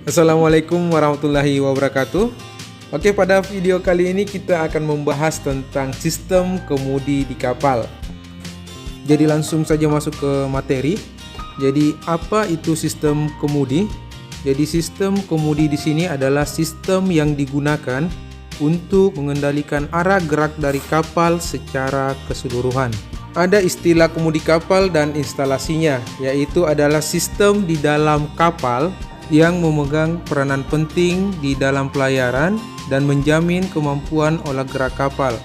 Assalamualaikum warahmatullahi wabarakatuh. Oke, pada video kali ini kita akan membahas tentang sistem kemudi di kapal. Jadi langsung saja masuk ke materi. Jadi apa itu sistem kemudi? Jadi sistem kemudi di sini adalah sistem yang digunakan untuk mengendalikan arah gerak dari kapal secara keseluruhan. Ada istilah kemudi kapal dan instalasinya, yaitu adalah sistem di dalam kapal yang memegang peranan penting di dalam pelayaran dan menjamin kemampuan olah gerak kapal.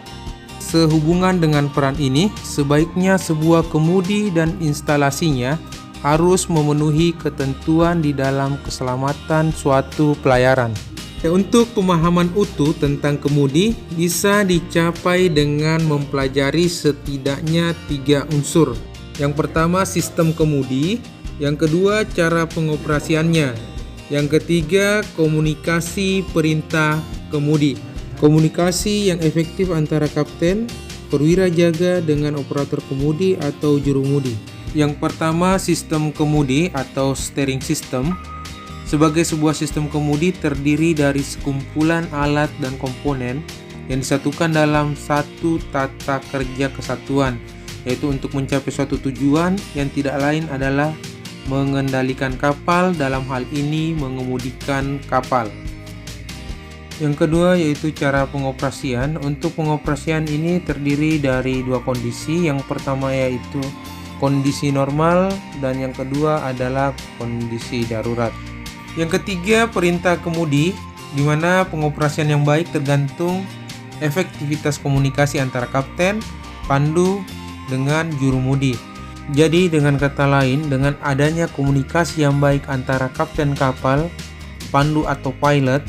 Sehubungan dengan peran ini, sebaiknya sebuah kemudi dan instalasinya harus memenuhi ketentuan di dalam keselamatan suatu pelayaran. Untuk pemahaman utuh tentang kemudi bisa dicapai dengan mempelajari setidaknya 3 unsur. Yang pertama, sistem kemudi. Yang kedua, cara pengoperasiannya. Yang ketiga, komunikasi perintah kemudi. Komunikasi yang efektif antara kapten, perwira jaga dengan operator kemudi atau jurumudi. Yang pertama, sistem kemudi atau steering system. Sebagai sebuah sistem kemudi terdiri dari sekumpulan alat dan komponen yang disatukan dalam satu tata kerja kesatuan, yaitu untuk mencapai suatu tujuan yang tidak lain adalah mengendalikan kapal, dalam hal ini mengemudikan kapal. Yang kedua yaitu cara pengoperasian. Untuk pengoperasian ini terdiri dari 2 kondisi. Yang pertama yaitu kondisi normal dan yang kedua adalah kondisi darurat. Yang ketiga, perintah kemudi, di mana pengoperasian yang baik tergantung efektivitas komunikasi antara kapten, pandu dengan jurumudi. Jadi dengan kata lain, dengan adanya komunikasi yang baik antara kapten kapal, pandu atau pilot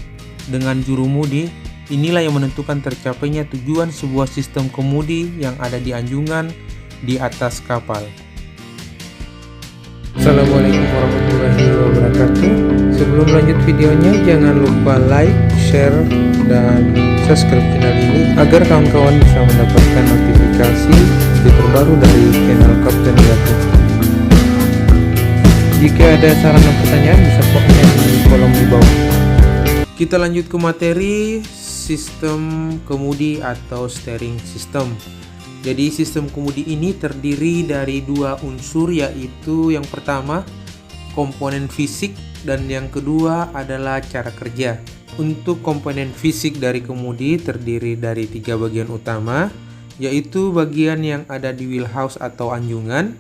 dengan jurumudi, inilah yang menentukan tercapainya tujuan sebuah sistem kemudi yang ada di anjungan di atas kapal. Assalamualaikum warahmatullahi wabarakatuh. Sebelum lanjut videonya, jangan lupa like, share, dan subscribe channel ini agar kawan-kawan bisa mendapatkan notifikasi video terbaru dari channel Kapten Gatot. Jika ada saran dan pertanyaan bisa komen di kolom di bawah. Kita lanjut ke materi sistem kemudi atau steering system. Jadi sistem kemudi ini terdiri dari 2 unsur, yaitu yang pertama komponen fisik dan yang kedua adalah cara kerja. Untuk komponen fisik dari kemudi terdiri dari 3 bagian utama, yaitu bagian yang ada di wheelhouse atau anjungan,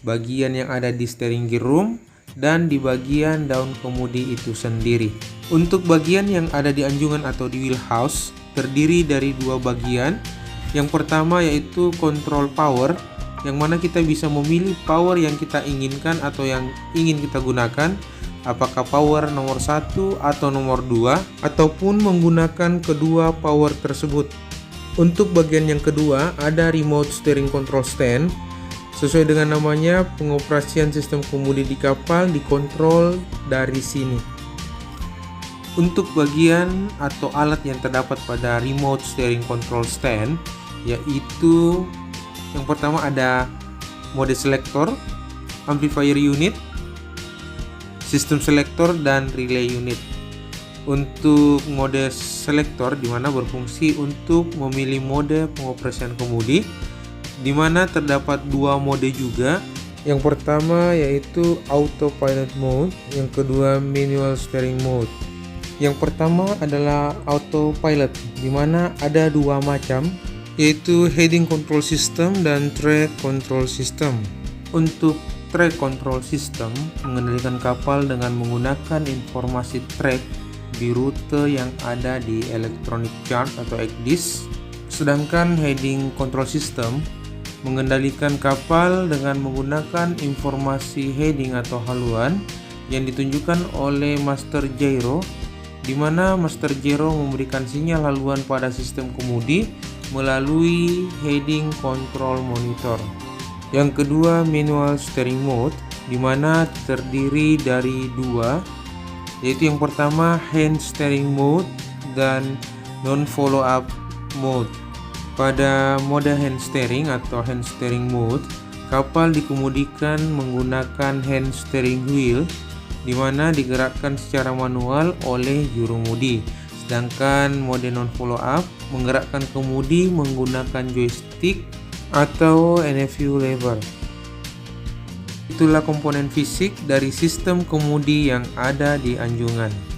bagian yang ada di steering gear room, dan di bagian daun kemudi itu sendiri. Untuk bagian yang ada di anjungan atau di wheelhouse terdiri dari 2 bagian. Yang pertama yaitu control power, yang mana kita bisa memilih power yang kita inginkan atau yang ingin kita gunakan, apakah power nomor 1 atau nomor 2, ataupun menggunakan kedua power tersebut. Untuk bagian yang kedua ada remote steering control stand. Sesuai dengan namanya, pengoperasian sistem kemudi di kapal dikontrol dari sini. Untuk bagian atau alat yang terdapat pada remote steering control stand, yaitu yang pertama ada mode selector, amplifier unit, sistem selector, dan relay unit. Untuk mode selector dimana berfungsi untuk memilih mode pengoperasian kemudi, dimana terdapat 2 mode juga. Yang pertama yaitu autopilot mode, yang kedua manual steering mode. Yang pertama adalah autopilot, dimana ada 2 macam, yaitu heading control system dan track control system. Untuk track control system mengendalikan kapal dengan menggunakan informasi track di rute yang ada di electronic chart atau ECDIS. Sedangkan heading control system mengendalikan kapal dengan menggunakan informasi heading atau haluan yang ditunjukkan oleh master gyro, di mana master gyro memberikan sinyal haluan pada sistem kemudi melalui heading control monitor. Yang kedua manual steering mode, di mana terdiri dari 2, yaitu yang pertama hand steering mode dan non follow up mode. Pada mode hand steering atau hand steering mode, kapal dikemudikan menggunakan hand steering wheel di mana digerakkan secara manual oleh jurumudi. Sedangkan mode non follow up menggerakkan kemudi menggunakan joystick atau NFU lever. Itulah komponen fisik dari sistem kemudi yang ada di anjungan.